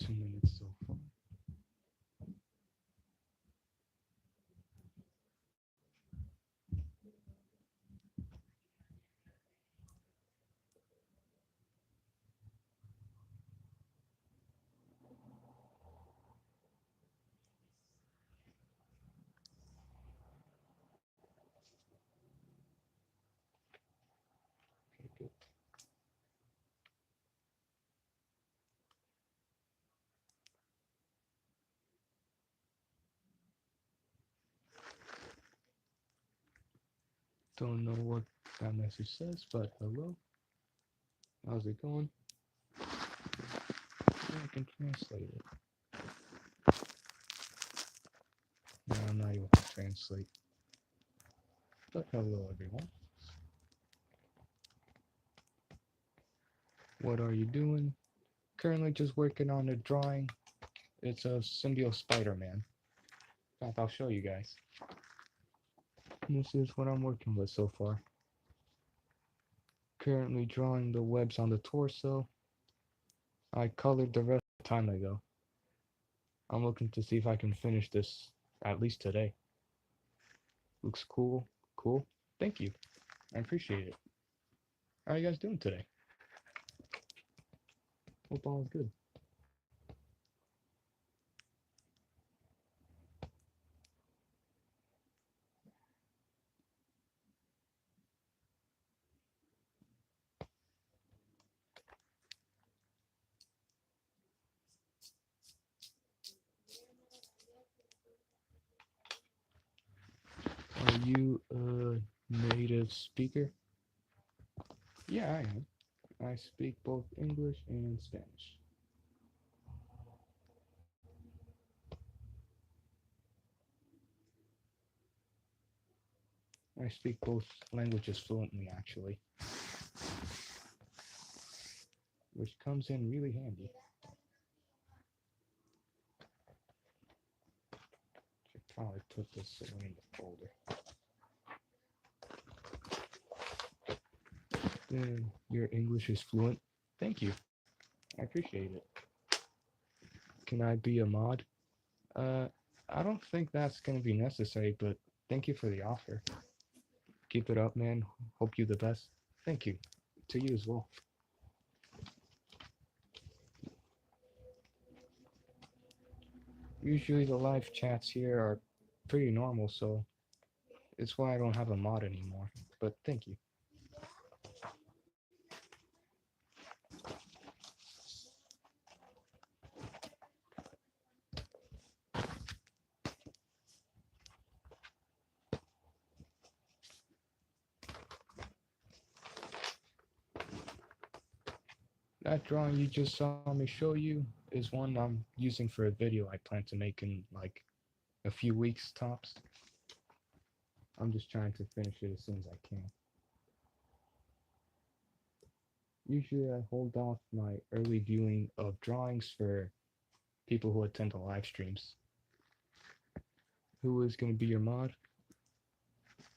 2 minutes so far. Okay, good. Don't know what that message says, but hello. How's it going? Yeah, I can translate it. No, I'm not able to translate. But hello, everyone. What are you doing? Currently just working on a drawing. It's a symbiote Spider-Man. In fact, I'll show you guys. This is what I'm working with so far. Currently drawing the webs on the torso. I colored the rest time ago. I'm looking to see if I can finish this at least today. Looks cool. Cool. Thank you. I appreciate it. How are you guys doing today? Hope all is good. Are you a native speaker? Yeah, I am. I speak both English and Spanish. I speak both languages fluently, actually, which comes in really handy. Should probably put this away in the folder. Then your English is fluent. Thank you. I appreciate it. Can I be a mod? Uh, I don't think that's gonna be necessary, but thank you for the offer. Keep it up, man. Hope you the best. Thank you. To you as well. Usually the live chats here are pretty normal, so it's why I don't have a mod anymore. But thank you. That drawing you just saw me show you is one I'm using for a video I plan to make in like a few weeks tops. I'm just trying to finish it as soon as I can. Usually I hold off my early viewing of drawings for people who attend the live streams. Who is going to be your mod?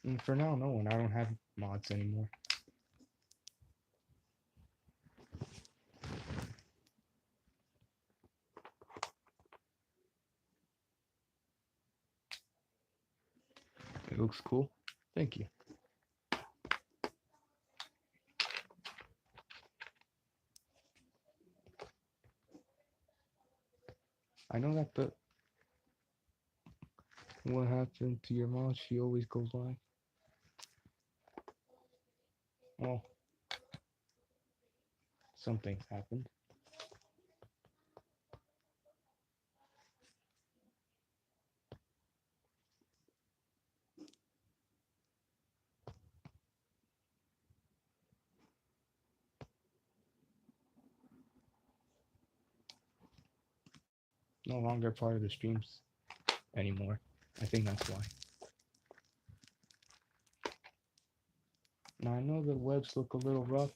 And for now, no one. I don't have mods anymore. It looks cool. Thank you. I know that, but what happened to your mom? She always goes live. Well, something's happened. No longer part of the streams anymore. I think that's why. Now I know the webs look a little rough,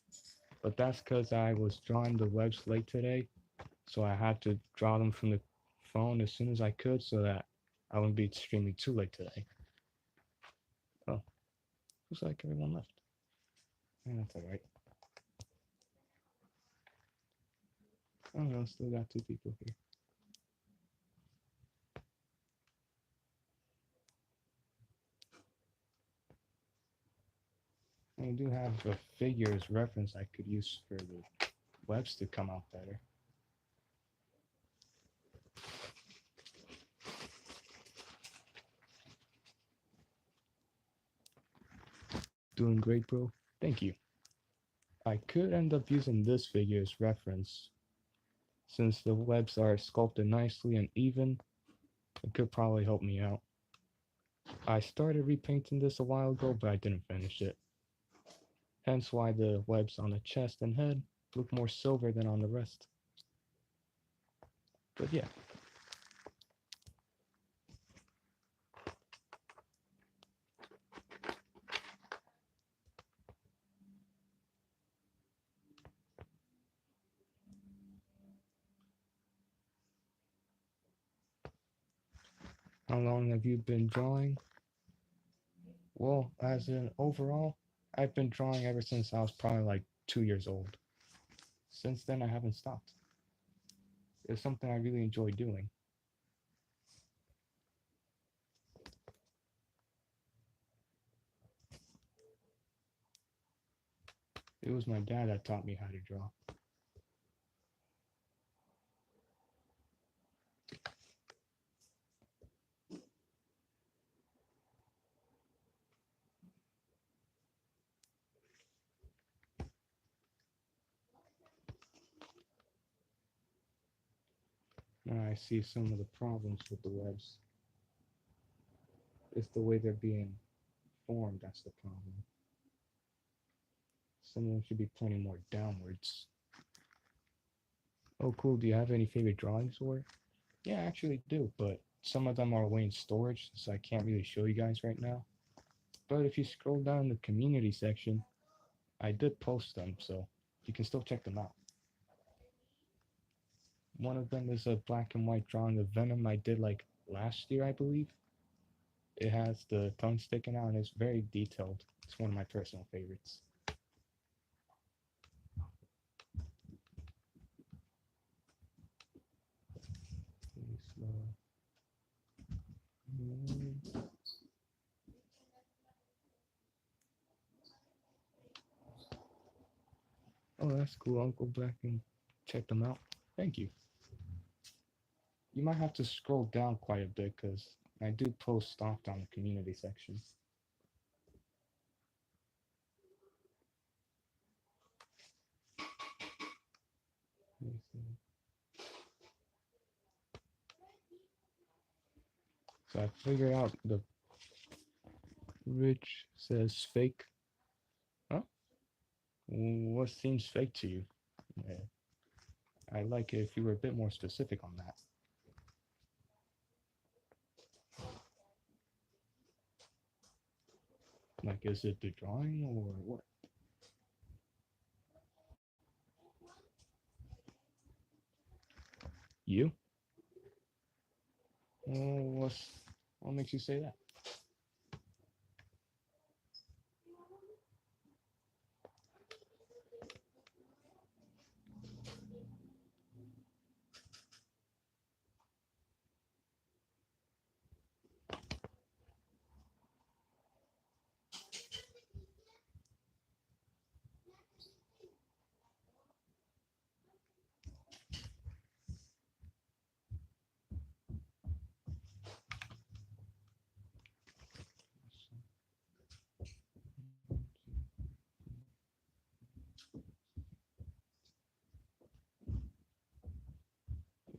but that's because I was drawing the webs late today, so I had to draw them from the phone as soon as I could so that I wouldn't be streaming too late today. Oh, looks like everyone left. Yeah, that's alright. I don't know, still got two people here. I do have a figures reference I could use for the webs to come out better. Doing great, bro. Thank you. I could end up using this figure as reference. Since the webs are sculpted nicely and even, it could probably help me out. I started repainting this a while ago, but I didn't finish it. Hence why the webs on the chest and head look more silver than on the rest. But yeah. How long have you been drawing? Well, as in overall, I've been drawing ever since I was probably like 2 years old. Since then, I haven't stopped. It's something I really enjoy doing. It was my dad that taught me how to draw. Now I see some of the problems with the webs. It's the way they're being formed that's the problem. Some of them should be pointing more downwards. Oh, cool. Do you have any favorite drawings or? Yeah, I actually do, but some of them are away in storage, so I can't really show you guys right now. But if you scroll down the community section, I did post them, so you can still check them out. One of them is a black and white drawing of Venom I did like last year, I believe. It has the tongue sticking out and it's very detailed. It's one of my personal favorites. Oh, that's cool. I'll go back and check them out. Thank you. You might have to scroll down quite a bit because I do post stuff down the community section. So I figured out the Rich says fake. Huh? What seems fake to you? Yeah. I'd like it if you were a bit more specific on that. Like, is it the drawing or what? You? What makes you say that?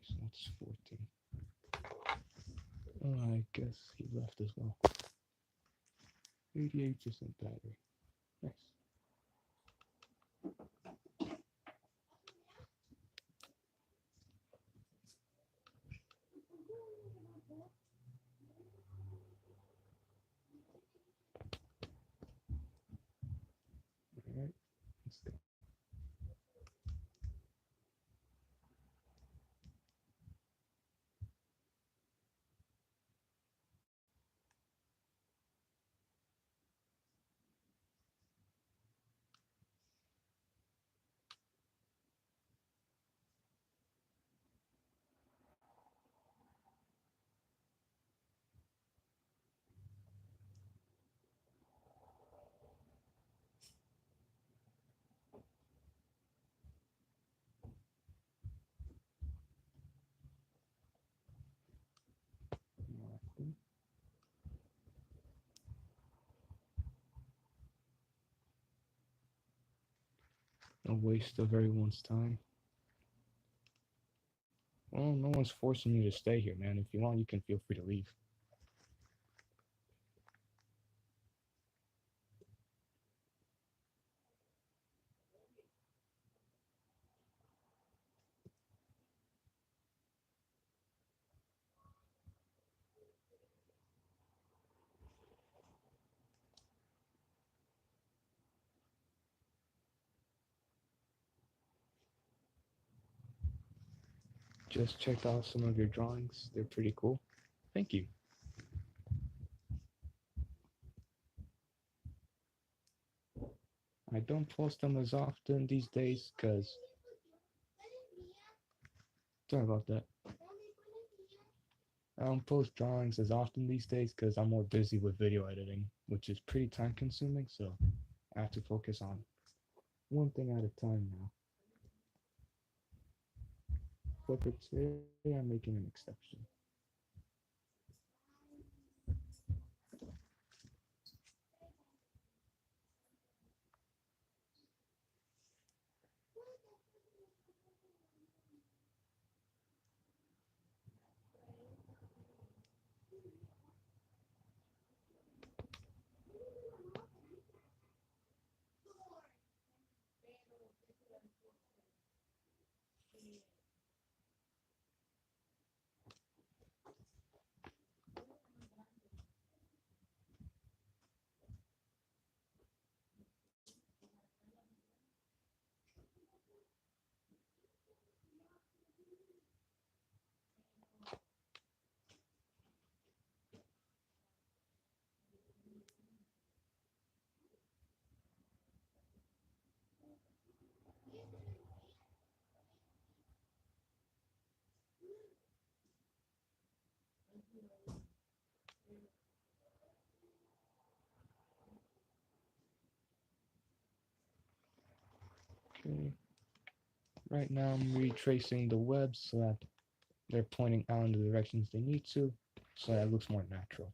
So that's 14. Oh, I guess he left as well. 88% battery. Nice. All right, let's go. A waste of everyone's time. Well, no one's forcing you to stay here, man. If you want, you can feel free to leave. Just checked out some of your drawings. They're pretty cool. Thank you. I don't post them as often these days because, sorry about that. I don't post drawings as often these days because I'm more busy with video editing, which is pretty time consuming, so I have to focus on one thing at a time now. But for today, I'm making an exception. Okay. Right now, I'm retracing the web so that they're pointing out in the directions they need to, so that it looks more natural.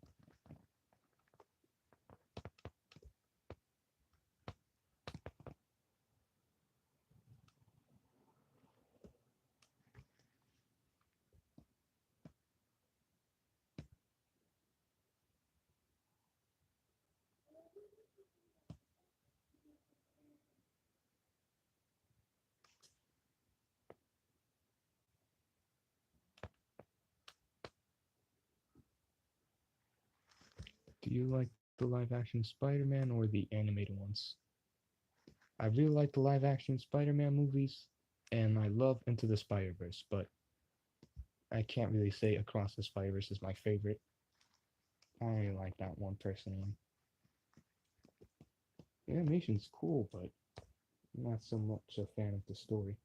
Do you like the live action Spider Man or the animated ones? I really like the live action Spider Man movies, and I love Into the Spider Verse, but I can't really say Across the Spider Verse is my favorite. I don't really like that one personally. The animation's cool, but I'm not so much a fan of the story.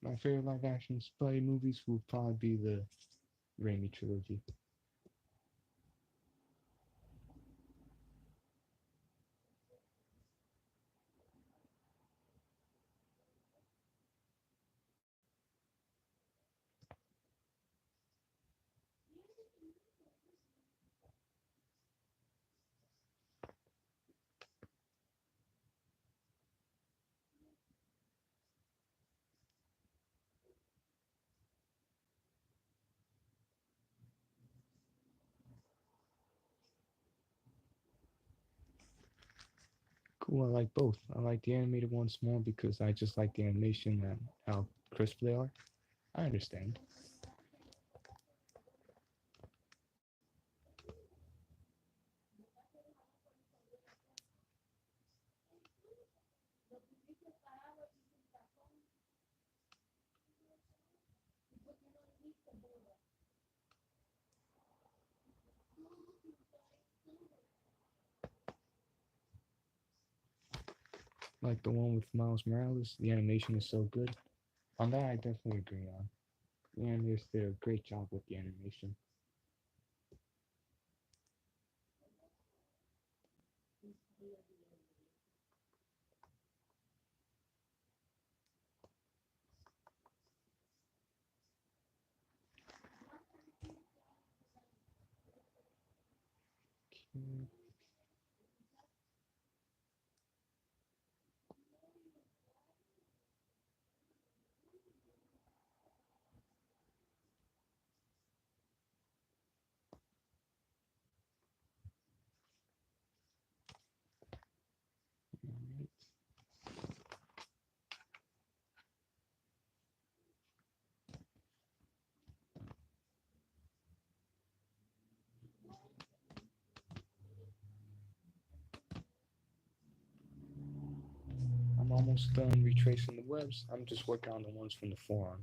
My favorite live action Spidey movies would probably be the Raimi trilogy. Cool, I like both. I like the animated ones more because I just like the animation and how crisp they are. I understand. Like the one with Miles Morales, the animation is so good. On that, I definitely agree on. The animators did a great job with the animation. Mm, alright. I'm almost done retracing the webs. I'm just working on the ones from the forearm.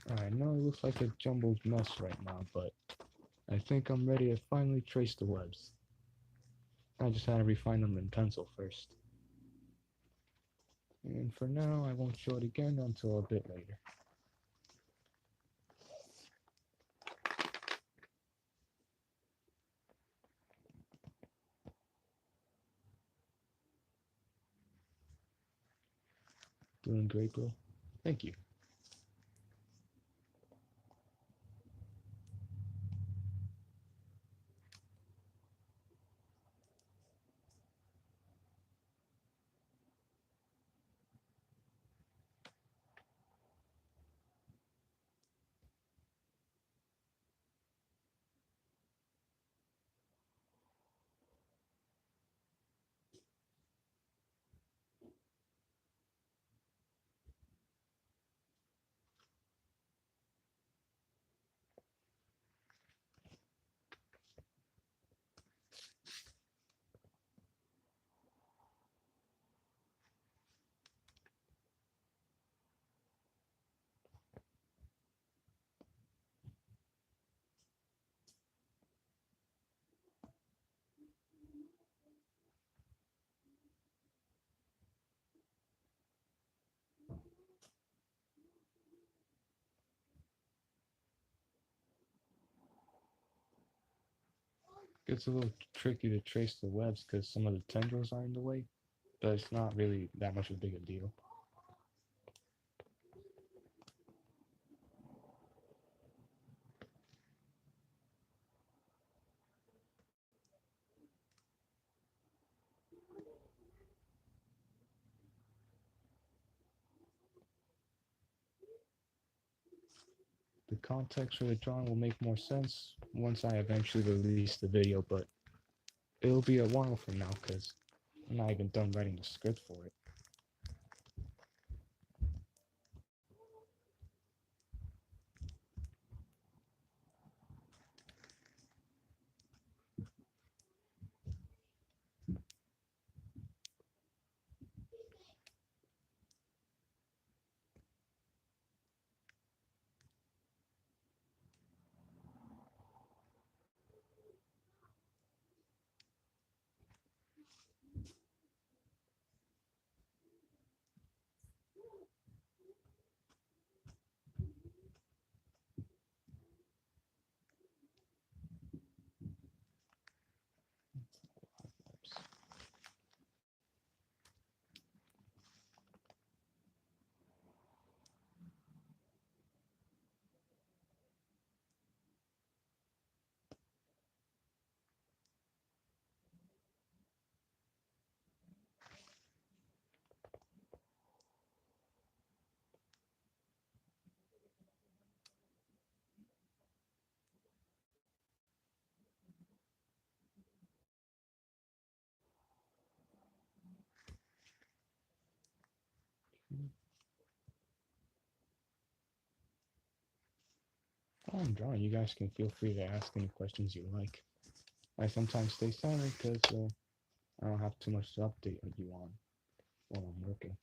I know it looks like a jumbled mess right now, but I think I'm ready to finally trace the webs. I just had to refine them in pencil first. And for now, I won't show it again until a bit later. Doing great, bro. Thank you. It's a little tricky to trace the webs because some of the tendrils are in the way, but it's not really that much of a big a deal. The context for the drawing will make more sense once I eventually release the video, but it'll be a while from now because I'm not even done writing the script for it. while I'm drawing, you guys can feel free to ask any questions you like. I sometimes stay silent because I don't have too much to update you on while I'm working.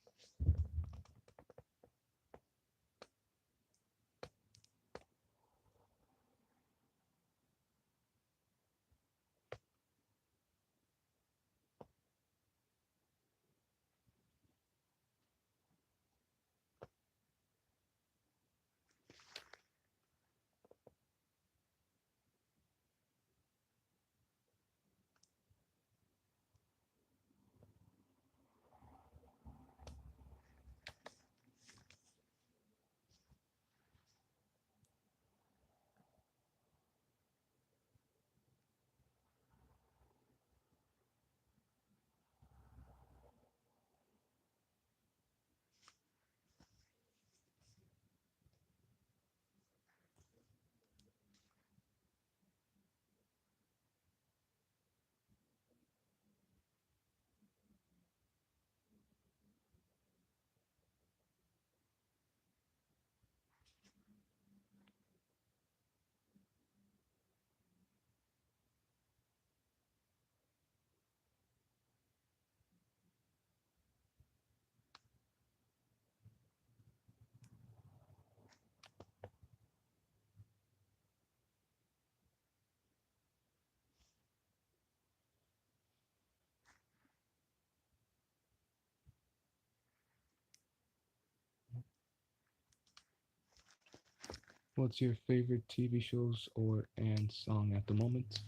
What's your favorite TV shows or and song at the moment?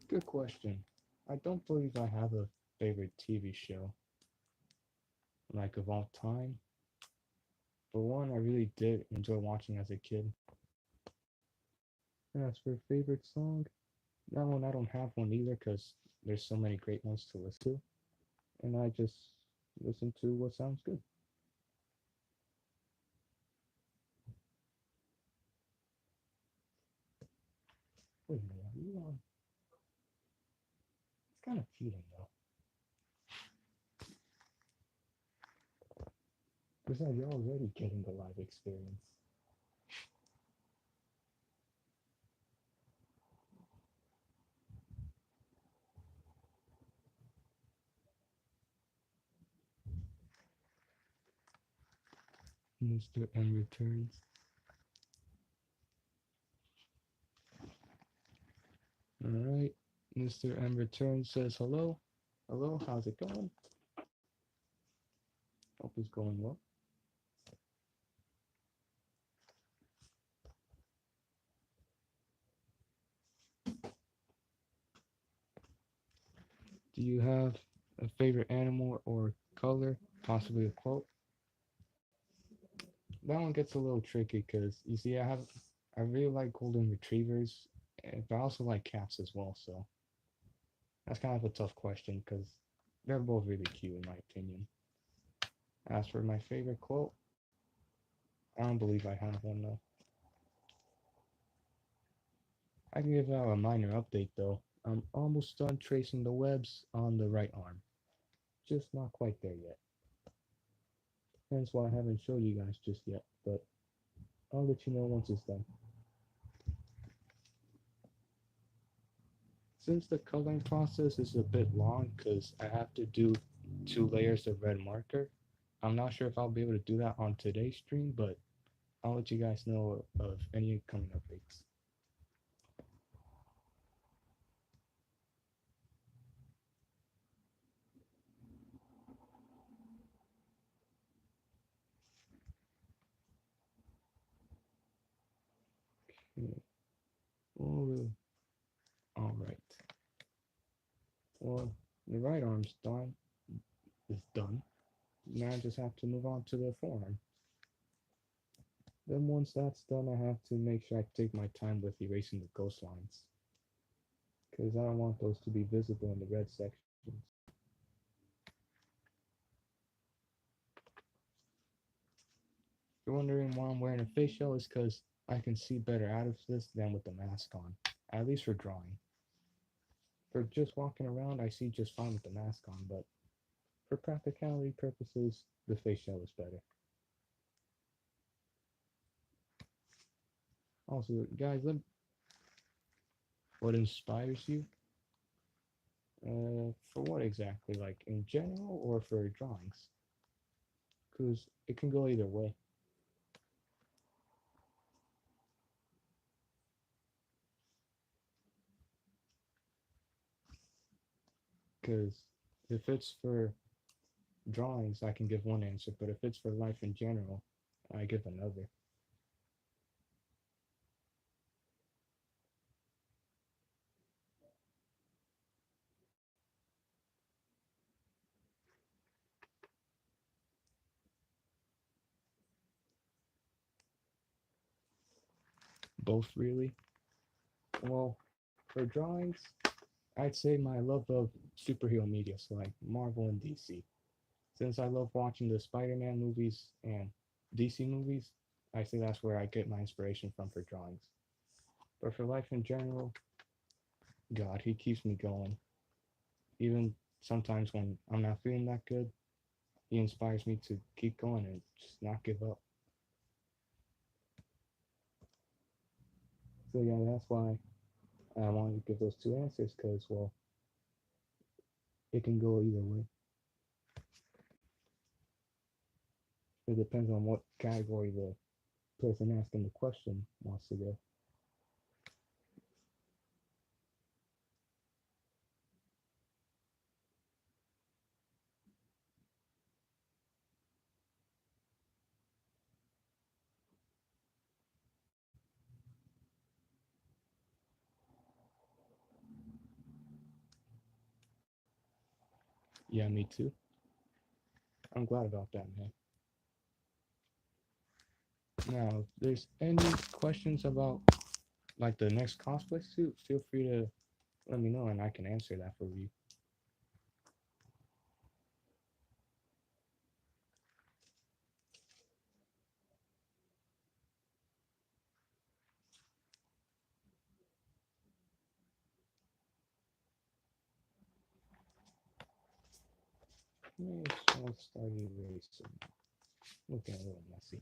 Good question. I don't believe I have a favorite TV show, like of all time. But one I really did enjoy watching as a kid. And as for favorite song, that one I don't have one either because there's so many great ones to listen to. And I just listen to what sounds good. Wait a minute, are you on? It's kind of cheating though. Besides, you're already getting the live experience. Mr. M returns. Alright. Mr. M returns says hello. Hello, how's it going? Hope it's going well. Do you have a favorite animal or color? Possibly a quote? That one gets a little tricky because you see, I really like golden retrievers, but I also like cats as well. So that's kind of a tough question because they're both really cute in my opinion. As for my favorite quote, I don't believe I have one though. I can give out a minor update though. I'm almost done tracing the webs on the right arm. Just not quite there yet. Hence why I haven't showed you guys just yet, but I'll let you know once it's done. Since the coloring process is a bit long because I have to do 2 layers of red marker, I'm not sure if I'll be able to do that on today's stream, but I'll let you guys know of any coming updates. Okay. Oh, all right. Well, the right arm's done. Is done. Now I just have to move on to the forearm. Then once that's done, I have to make sure I take my time with erasing the ghost lines, because I don't want those to be visible in the red sections. If you're wondering why I'm wearing a face shell, it's because I can see better out of this than with the mask on, at least for drawing. For just walking around, I see just fine with the mask on, but for practicality purposes, the face shell is better. Also, guys, what inspires you? For what exactly? Like in general or for drawings? Because it can go either way. Because if it's for drawings, I can give one answer, but if it's for life in general, I give another. Both, really. Well, for drawings, I'd say my love of superhero media, so like Marvel and DC. Since I love watching the Spider-Man movies and DC movies, I say that's where I get my inspiration from for drawings. But for life in general, God, he keeps me going. Even sometimes when I'm not feeling that good, he inspires me to keep going and just not give up. So yeah, that's why I wanted to give those two answers because, well, it can go either way. It depends on what category the person asking the question wants to go. Yeah, me too. I'm glad about that, man. Now, if there's any questions about like the next cosplay suit, feel free to let me know and I can answer that for you. Let's start erasing. Looking a little messy.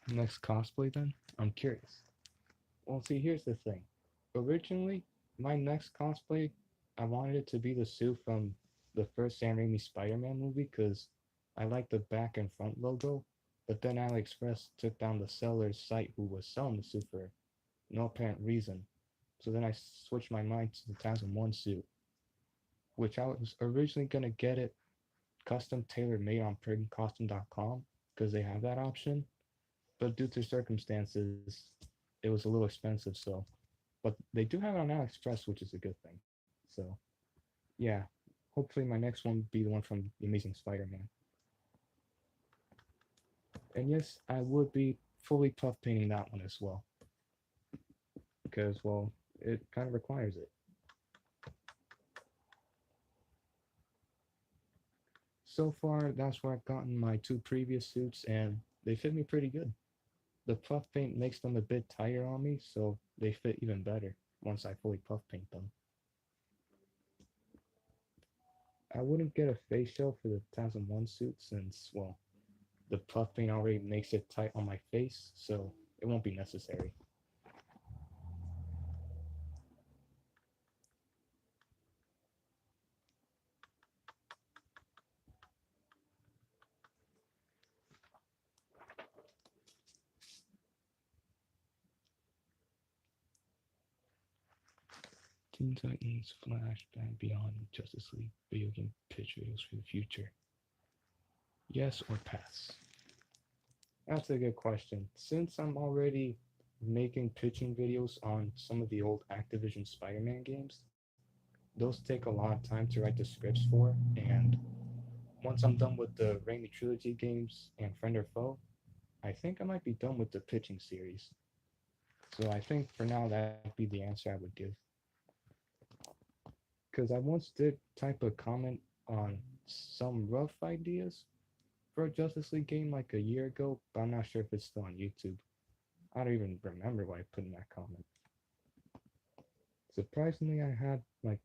Next cosplay then? I'm curious. Well, see, here's the thing. Originally, my next cosplay, I wanted it to be the suit from the first Sam Raimi Spider-Man movie because I like the back and front logo. But then AliExpress took down the seller's site who was selling the suit for no apparent reason. So then I switched my mind to the 2001 suit, which I was originally gonna get it custom tailor made on PrintCostume.com because they have that option. But due to circumstances, it was a little expensive. So, but they do have it on AliExpress, which is a good thing. So, yeah, hopefully my next one will be the one from The Amazing Spider-Man. And yes, I would be fully puff painting that one as well because, well, it kind of requires it. So far, that's where I've gotten my two previous suits, and they fit me pretty good. The puff paint makes them a bit tighter on me, so they fit even better once I fully puff paint them. I wouldn't get a face shell for the 2001 suit since, well, the puff paint already makes it tight on my face, so it won't be necessary. Teen Titans, Flash, Batman Beyond, Justice League, video game pitch videos for the future. Yes or pass? That's a good question. Since I'm already making pitching videos on some of the old Activision Spider-Man games, those take a lot of time to write the scripts for, and once I'm done with the Raimi Trilogy games and Friend or Foe, I think I might be done with the pitching series. So I think for now that'd be the answer I would give. Because I once did type a comment on some rough ideas for a Justice League game like a year ago, but I'm not sure if it's still on YouTube. I don't even remember what I put in that comment. Surprisingly, I had like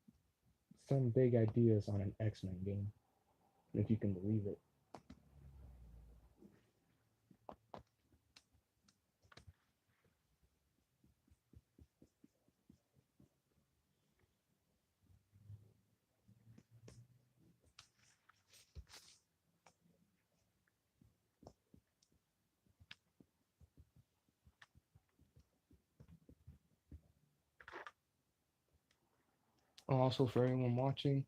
some big ideas on an X-Men game, if you can believe it. Also, for everyone watching,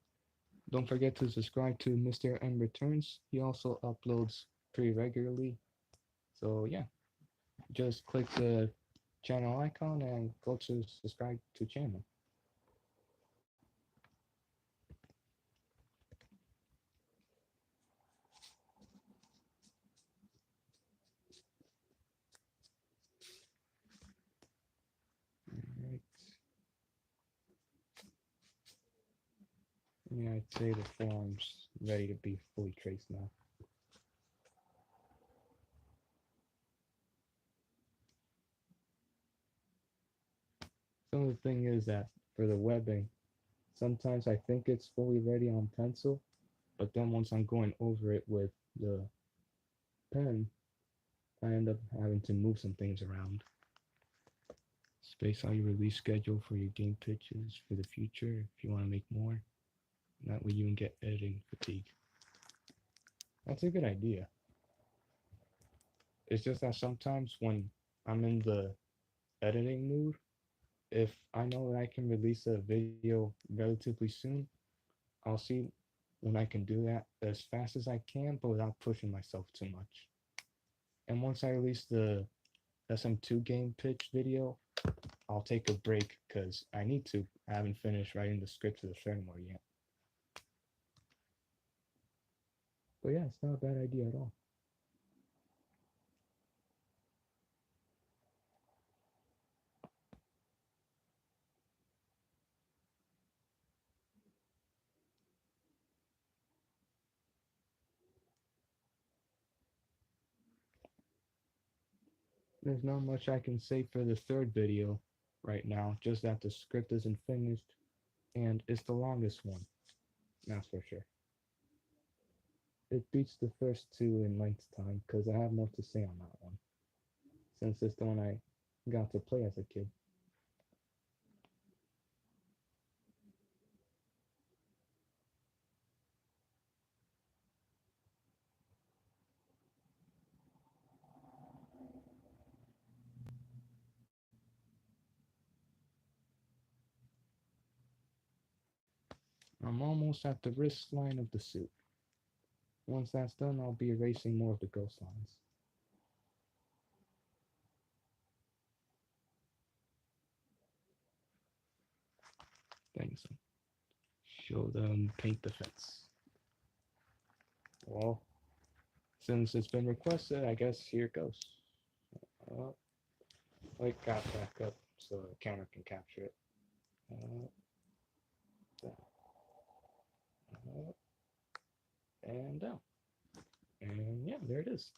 don't forget to subscribe to Mr. M Returns. He also uploads pretty regularly. So yeah, just click the channel icon and go to subscribe to channel. Alright. Yeah, I'd say the form's ready to be fully traced now. Some of the thing is that for the webbing, sometimes I think it's fully ready on pencil, but then once I'm going over it with the pen, I end up having to move some things around. Space out your release schedule for your game pitches for the future if you want to make more. That way you can get editing fatigue. That's a good idea. It's just that sometimes when I'm in the editing mood, if I know that I can release a video relatively soon, I'll see when I can do that as fast as I can, but without pushing myself too much. And once I release the SM2 game pitch video, I'll take a break because I need to. I haven't finished writing the script for the firmware yet. But yeah, it's not a bad idea at all. There's not much I can say for the third video right now, just that the script isn't finished and it's the longest one, that's for sure. It beats the first two in length time because I have more to say on that one, since it's the one I got to play as a kid. I'm almost at the wrist line of the suit. Once that's done, I'll be erasing more of the ghost lines. Thanks. Show them paint the fence. Well, since it's been requested, I guess here it goes. Uh, Like got back up so the camera can capture it. Down, up, and down. And yeah, there it is.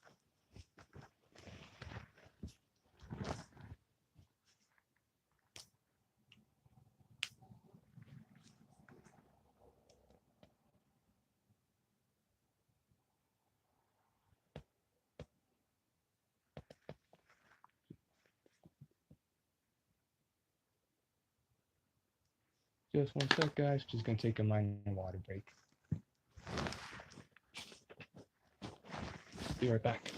Just one sec, guys. Just gonna take a minor water break. Be right back.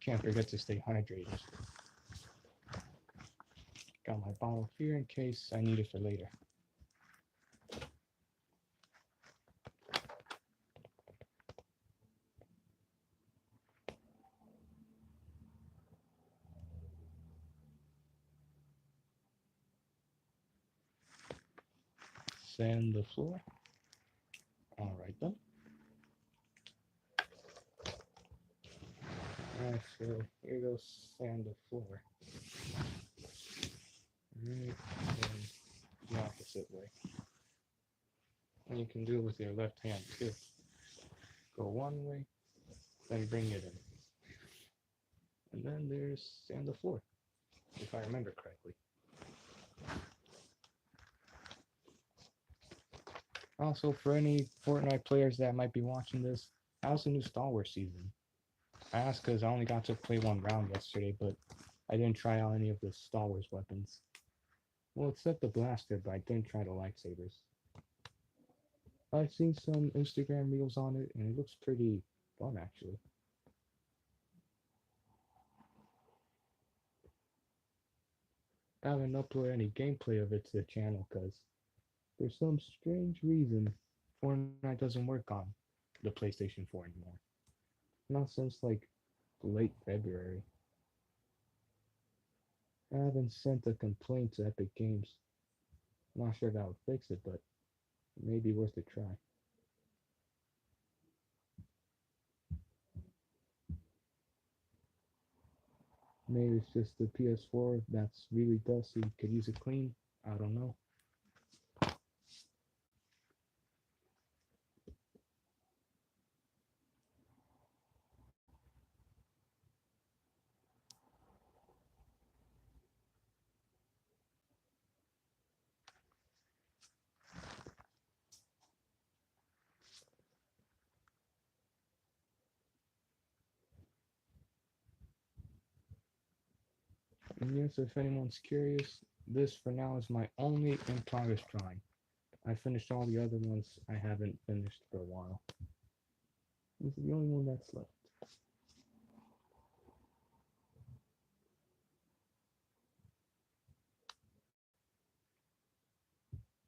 Can't forget to stay hydrated. Got my bottle here in case I need it for later. Sand the floor. All right then. Alright, so here goes sand the floor. Right, and the opposite way. And you can do it with your left hand too. Go one way, then bring it in. And then there's on the floor, if I remember correctly. Also, for any Fortnite players that might be watching this, how's the new Star Wars season? I asked because I only got to play one round yesterday, but I didn't try out any of the Star Wars weapons. Well, except the blaster, but I didn't try the lightsabers. I've seen some Instagram reels on it, and it looks pretty fun, actually. I haven't uploaded any gameplay of it to the channel because for some strange reason, Fortnite doesn't work on the PlayStation 4 anymore. Not since like late February. I haven't sent a complaint to Epic Games. I'm not sure if that would fix it, but it may be worth a try. Maybe it's just the PS4 that's really dusty, could use it clean. I don't know. And yes, if anyone's curious, this for now is my only in progress drawing. I finished all the other ones I haven't finished for a while. This is the only one that's left.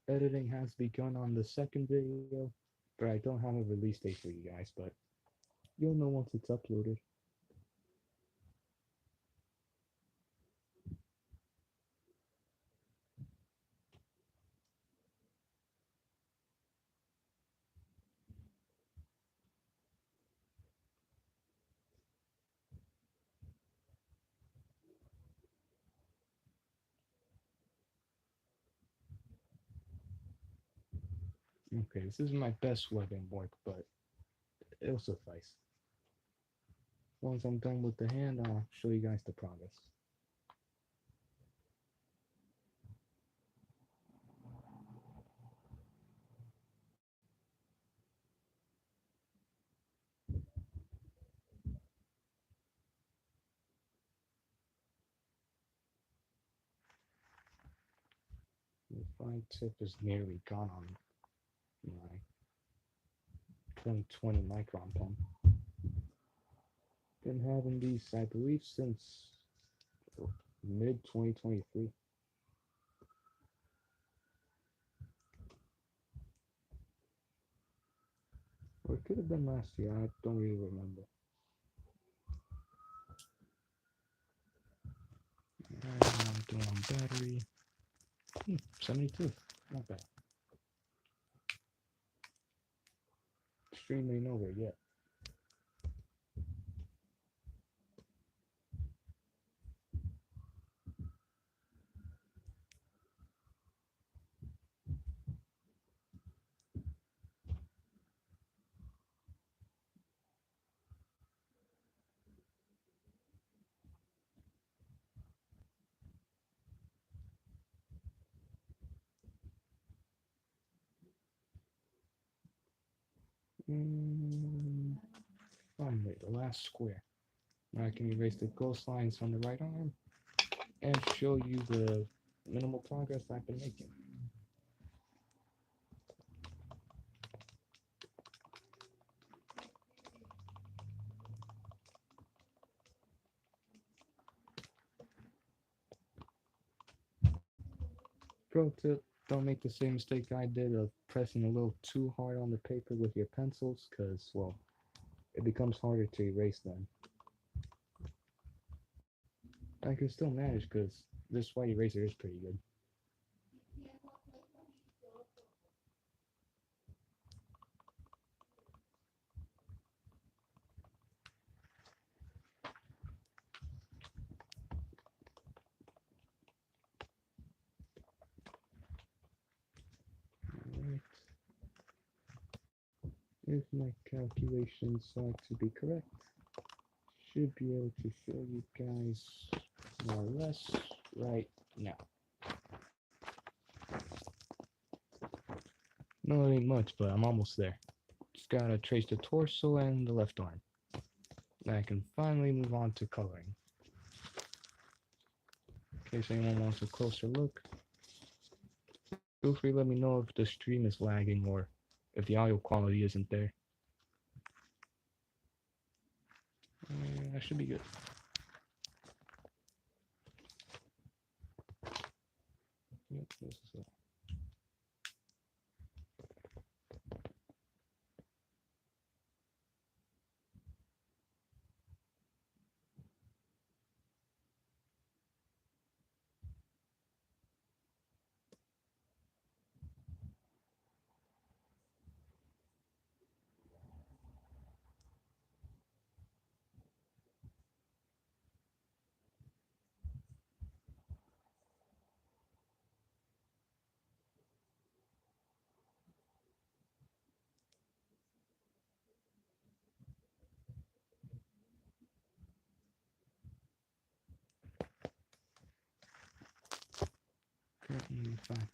Editing has begun on the second video, but I don't have a release date for you guys, but you'll know once it's uploaded. Okay, this isn't my best webbing work, but it'll suffice. Once I'm done with the hand, I'll show you guys the progress. The fine tip is nearly gone on my 2020 Micron pen. Been having these, I believe, since mid 2023. Or it could have been last year, I don't really remember. And I'm doing on battery. 72, not bad. Stream ain't over yet. Mm, Finally, the last square. Now I can erase the ghost lines on the right arm and show you the minimal progress I've been making. Pro tip, don't make the same mistake I did of pressing a little too hard on the paper with your pencils, because, well, it becomes harder to erase them. I can still manage because this white eraser is pretty good. If my calculations are to be correct, should be able to show you guys more or less right now. No, it ain't much, but I'm almost there. Just gotta trace the torso and the left arm. Then I can finally move on to coloring. In case anyone wants a closer look, feel free to let me know if the stream is lagging or if the audio quality isn't there. That should be good. Yep, this is it. Currently 5 times.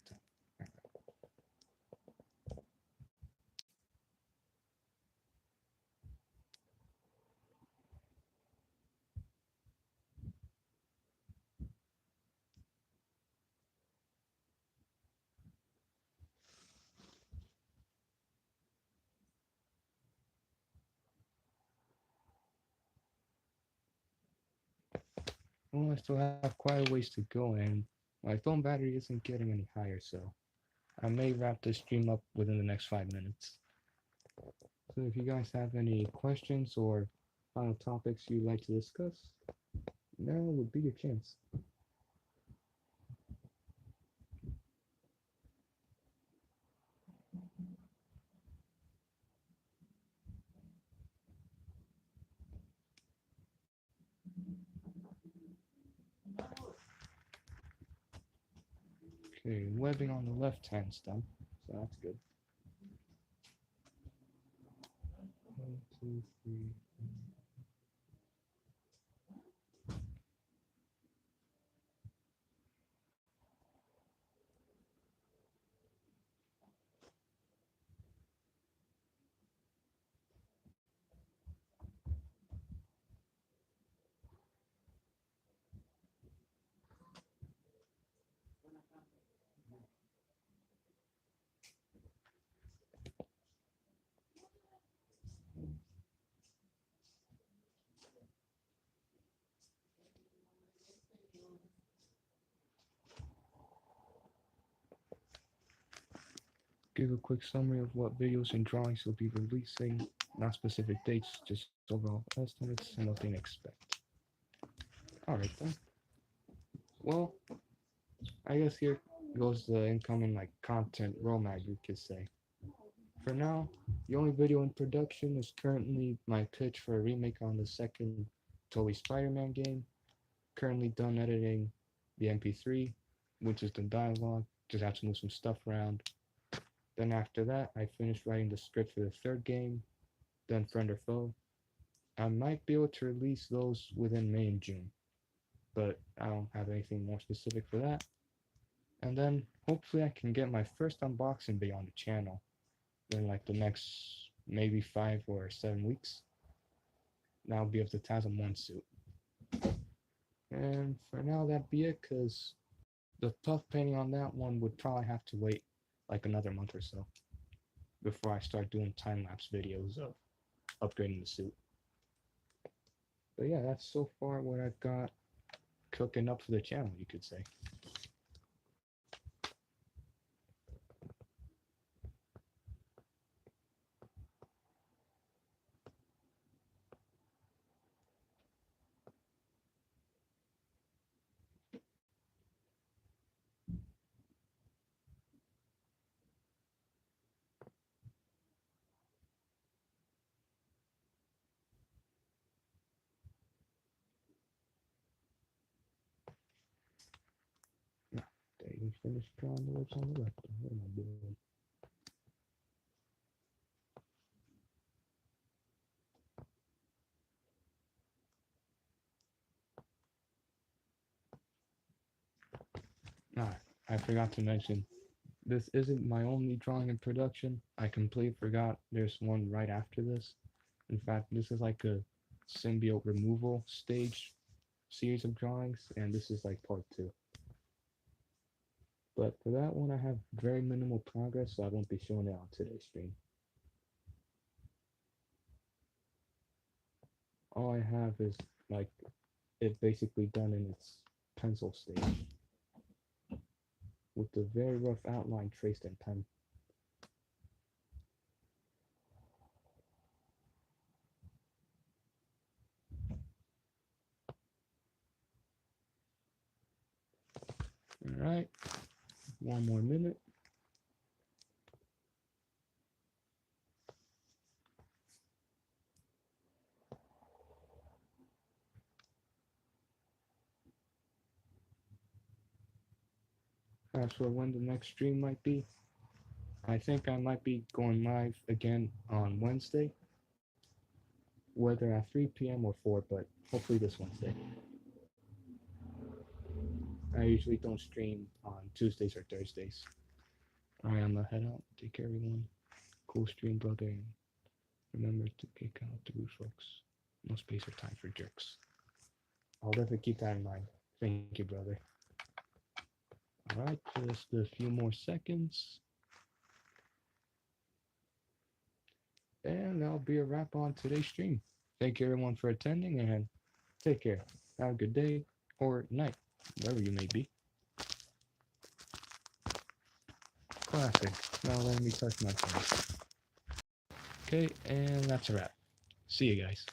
Well, I still have quite a ways to go, and my phone battery isn't getting any higher, so I may wrap this stream up within the next 5 minutes. So if you guys have any questions or final topics you'd like to discuss, now would be your chance. Okay, webbing on the left hand's done, so that's good. 1, 2, 3. Give a quick summary of what videos and drawings you'll be releasing, not specific dates, just overall estimates and what they can expect. Alright then. Well, I guess here goes the incoming content roadmap, you could say. For now, the only video in production is currently my pitch for a remake on the second Totally Spider-Man game. Currently done editing the MP3, which is the dialogue. Just have to move some stuff around. Then after that, I finished writing the script for the third game, then Friend or Foe. I might be able to release those within May and June, but I don't have anything more specific for that. And then hopefully I can get my first unboxing video on the channel in the next maybe 5 or 7 weeks. That'll be of the TASM 1 suit. And for now that'd be it, because the tough painting on that one would probably have to wait another month or so before I start doing time-lapse videos of upgrading the suit. But yeah, that's so far what I've got cooking up for the channel, you could say. Now, there you finish drawing the lips on the left. What am I doing? Ah, I forgot to mention, this isn't my only drawing in production. I completely forgot there's one right after this. In fact, this is like a symbiote removal stage series of drawings, and this is like part two. But for that one, I have very minimal progress, so I won't be showing it on today's stream. All I have is like it basically done in its pencil stage with the very rough outline traced in pen. Alright, one more minute. As for when the next stream might be, I think I might be going live again on Wednesday, whether at 3 p.m. or 4, but hopefully this Wednesday. I usually don't stream on Tuesdays or Thursdays. Alright, I'm gonna head out. Take care, everyone. Cool stream, brother. And remember to kick out the rude folks. No space or time for jerks. I'll definitely keep that in mind. Thank you, brother. Alright, just a few more seconds. And that'll be a wrap on today's stream. Thank you, everyone, for attending, and take care. Have a good day or night, wherever you may be. Classic. Now let me touch my phone. Okay, and that's a wrap. See you guys.